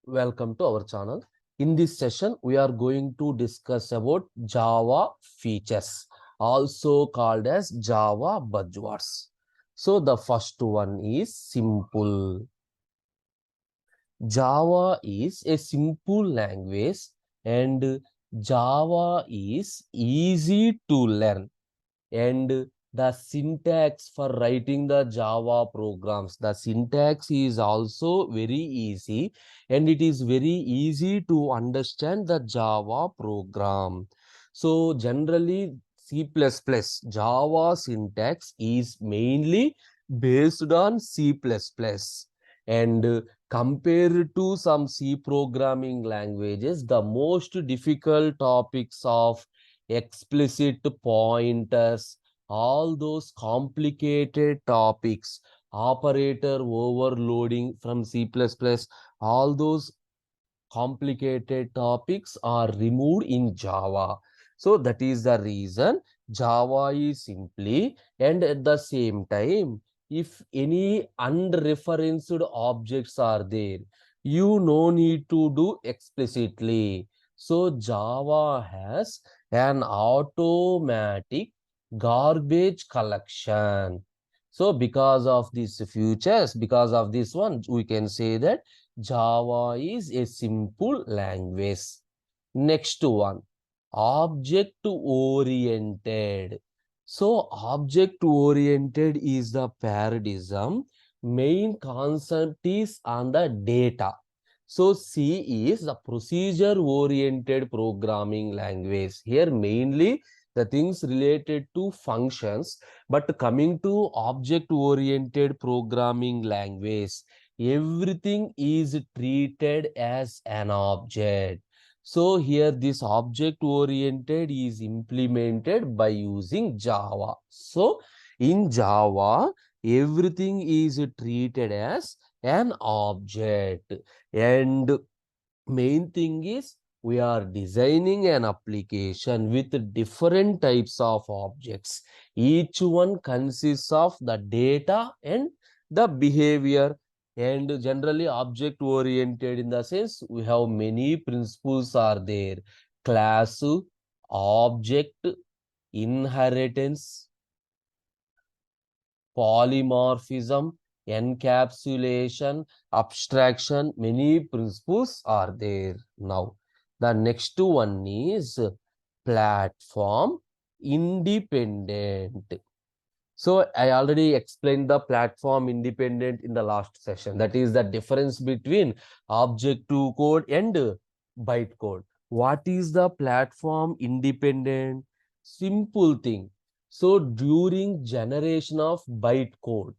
Welcome to our channel. In this session, we are going to discuss about Java features, also called as Java buzzwords. So the first one is simple. Java is a simple language and Java is easy to learn, and the syntax for writing the Java programs, the syntax is also very easy, and it is very easy to understand the Java program. So generally Java syntax is mainly based on C++, and compared to some C programming languages, the most difficult topics of explicit pointers, all those complicated topics, operator overloading from C++, all those complicated topics are removed in Java. So that is the reason Java is simply, and at the same time, if any unreferenced objects are there, you no need to do explicitly. So Java has an automatic garbage collection. So because of these features, because of this one, we can say that Java is a simple language. Next one, object oriented. So object oriented is the paradigm. Main concept is on the data. So C is the procedure oriented programming language. Here mainly the things related to functions, but coming to object oriented programming language, everything is treated as an object. So here this object oriented is implemented by using Java. So in Java, everything is treated as an object. And main thing is we are designing an application with different types of objects. Each one consists of the data and the behavior, and generally object oriented in the sense we have many principles are there: class, object, inheritance, polymorphism, encapsulation, abstraction, many principles are there. Now, the next one is platform independent. So I already explained the platform independent in the last session. That is the difference between object to code and byte code. What is the platform independent? Simple thing. So during generation of byte code,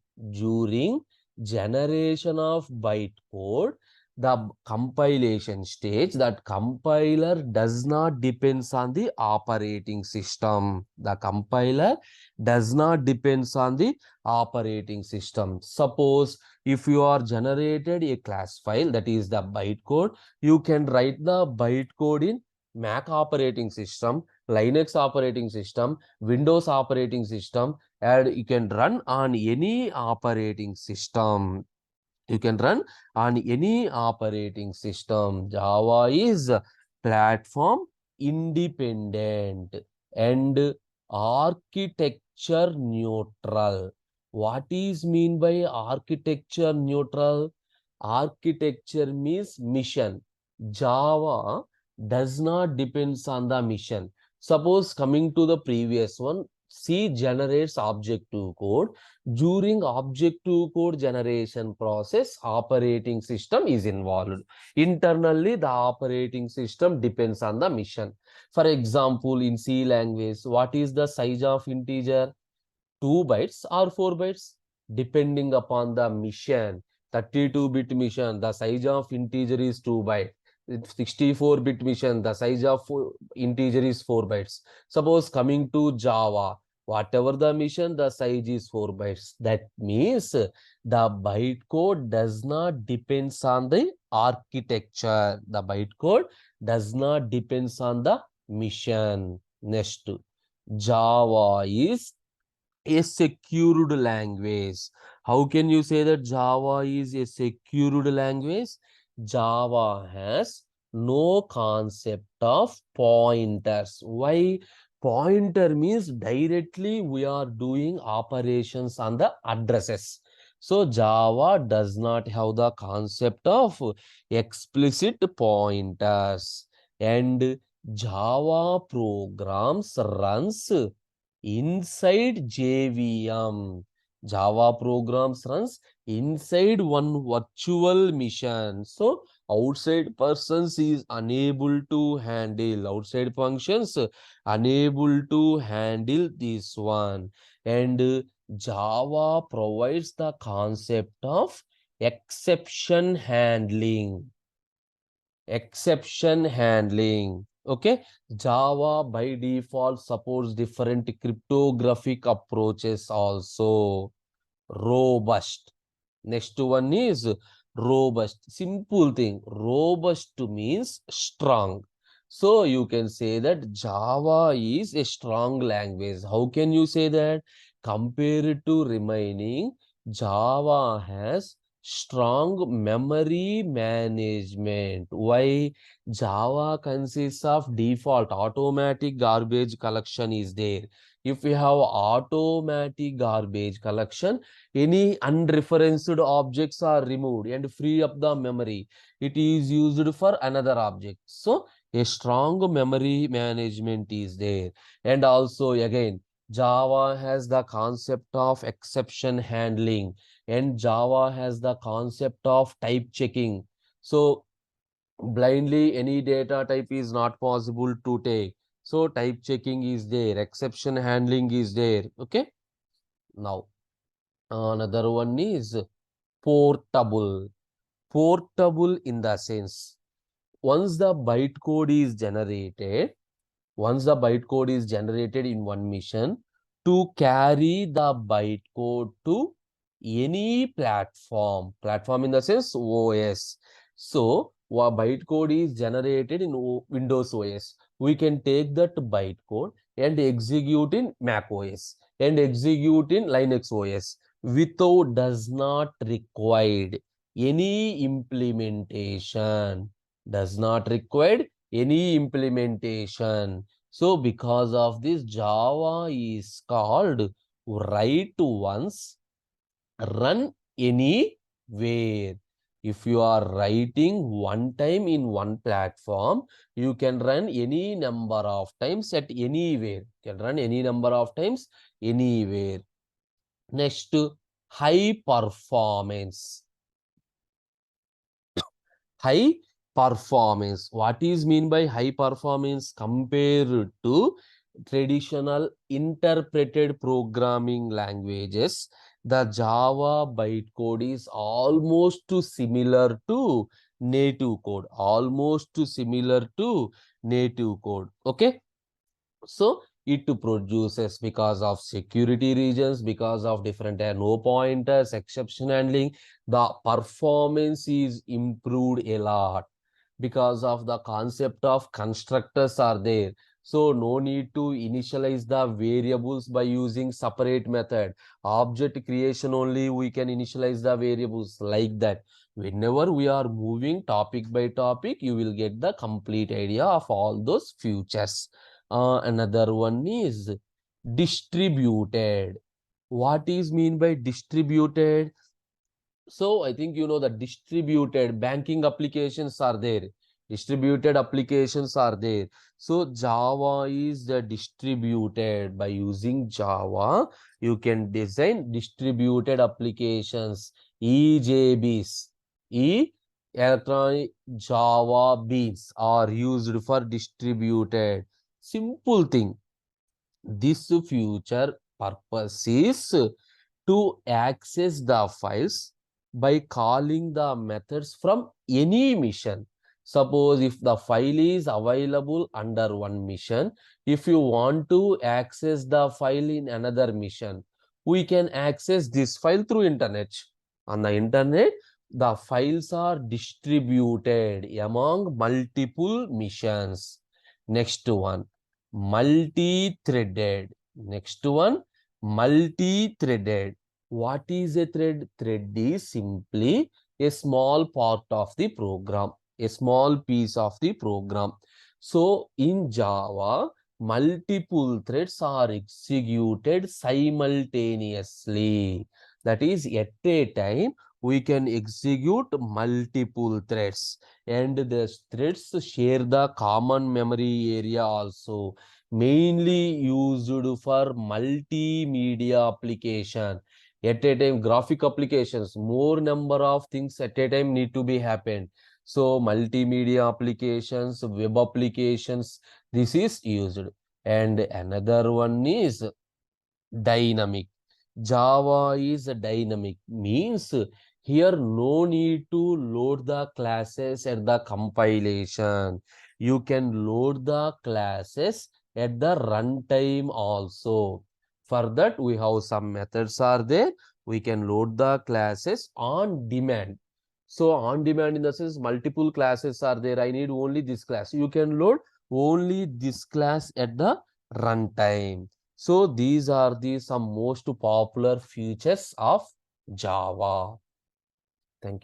the compilation stage, that compiler does not depends on the operating system. The compiler does not depends on the operating system. Suppose if you are generated a class file, that is the byte code, you can write the byte code in Mac operating system, Linux operating system, Windows operating system, and you can run on any operating system. You can run on any operating system. Java is platform independent and architecture neutral. What is mean by architecture neutral? Architecture means mission. Java does not depends on the mission. Suppose coming to the previous one, C generates object to code. During object to code generation process, operating system is involved. Internally, the operating system depends on the mission. For example, in C language, what is the size of integer? 2 bytes or 4 bytes? Depending upon the mission. 32-bit mission, the size of integer is 2 bytes. 64-bit mission, the size of integer is 4 bytes. Suppose coming to Java, whatever the mission, the size is 4 bytes. That means the byte code does not depends on the architecture. The byte code does not depends on the mission. Next, Java is a secured language. How can you say that Java is a secured language? Java has no concept of pointers. Why? Pointer means directly we are doing operations on the addresses. So Java does not have the concept of explicit pointers, and Java programs runs inside JVM. Java programs runs inside one virtual machine. So outside persons is unable to handle, outside functions unable to handle this one. And Java provides the concept of exception handling. Exception handling. Okay. Java by default supports different cryptographic approaches also. Robust. Next one is robust. Simple thing. Robust means strong. So you can say that Java is a strong language. How can you say that? Compared to remaining, Java has strong memory management. Why? Java consists of default automatic garbage collection is there. If we have automatic garbage collection, any unreferenced objects are removed and free up the memory. It is used for another object. So a strong memory management is there. And also again, Java has the concept of exception handling, and Java has the concept of type checking. So blindly any data type is not possible to take. So type checking is there, exception handling is there. Okay. Now another one is portable. Portable in the sense, once the bytecode is generated, once the bytecode is generated in one mission, to carry the bytecode to any platform. Platform in the sense OS. So, bytecode is generated in Windows OS. We can take that bytecode and execute in Mac OS and execute in Linux OS without does not require any implementation. Does not require any implementation. So because of this, Java is called write once, run anywhere. If you are writing one time in one platform, you can run any number of times at anywhere. You can run any number of times anywhere. Next, high performance. High performance. What is mean by high performance compared to traditional interpreted programming languages? The Java bytecode is almost similar to native code. Almost similar to native code. Okay. So it produces because of security reasons, because of different no pointers, exception handling, the performance is improved a lot because of the concept of constructors are there. So no need to initialize the variables by using separate method. Object creation only we can initialize the variables like that. Whenever we are moving topic by topic, you will get the complete idea of all those features. Another one is distributed. What is mean by distributed? So I think you know the distributed banking applications are there. Distributed applications are there. So Java is the distributed. By using Java, you can design distributed applications. EJBs. E electronic Java beans are used for distributed. Simple thing. This future purpose is to access the files by calling the methods from any mission. Suppose if the file is available under one mission, if you want to access the file in another mission, we can access this file through internet. On the internet, the files are distributed among multiple missions. Next one, multi-threaded. Next one, multi-threaded. What is a thread? Thread is simply a small part of the program, a small piece of the program. So in Java, multiple threads are executed simultaneously. That is, at a time, we can execute multiple threads, and the threads share the common memory area also, mainly used for multimedia application. At a time, graphic applications, more number of things at a time need to be happened. So multimedia applications, web applications, this is used. And another one is dynamic. Java is dynamic, means here no need to load the classes at the compilation. You can load the classes at the runtime also. For that, we have some methods are there. We can load the classes on demand. So on demand in the sense multiple classes are there. I need only this class. You can load only this class at the runtime. So these are the some most popular features of Java. Thank you.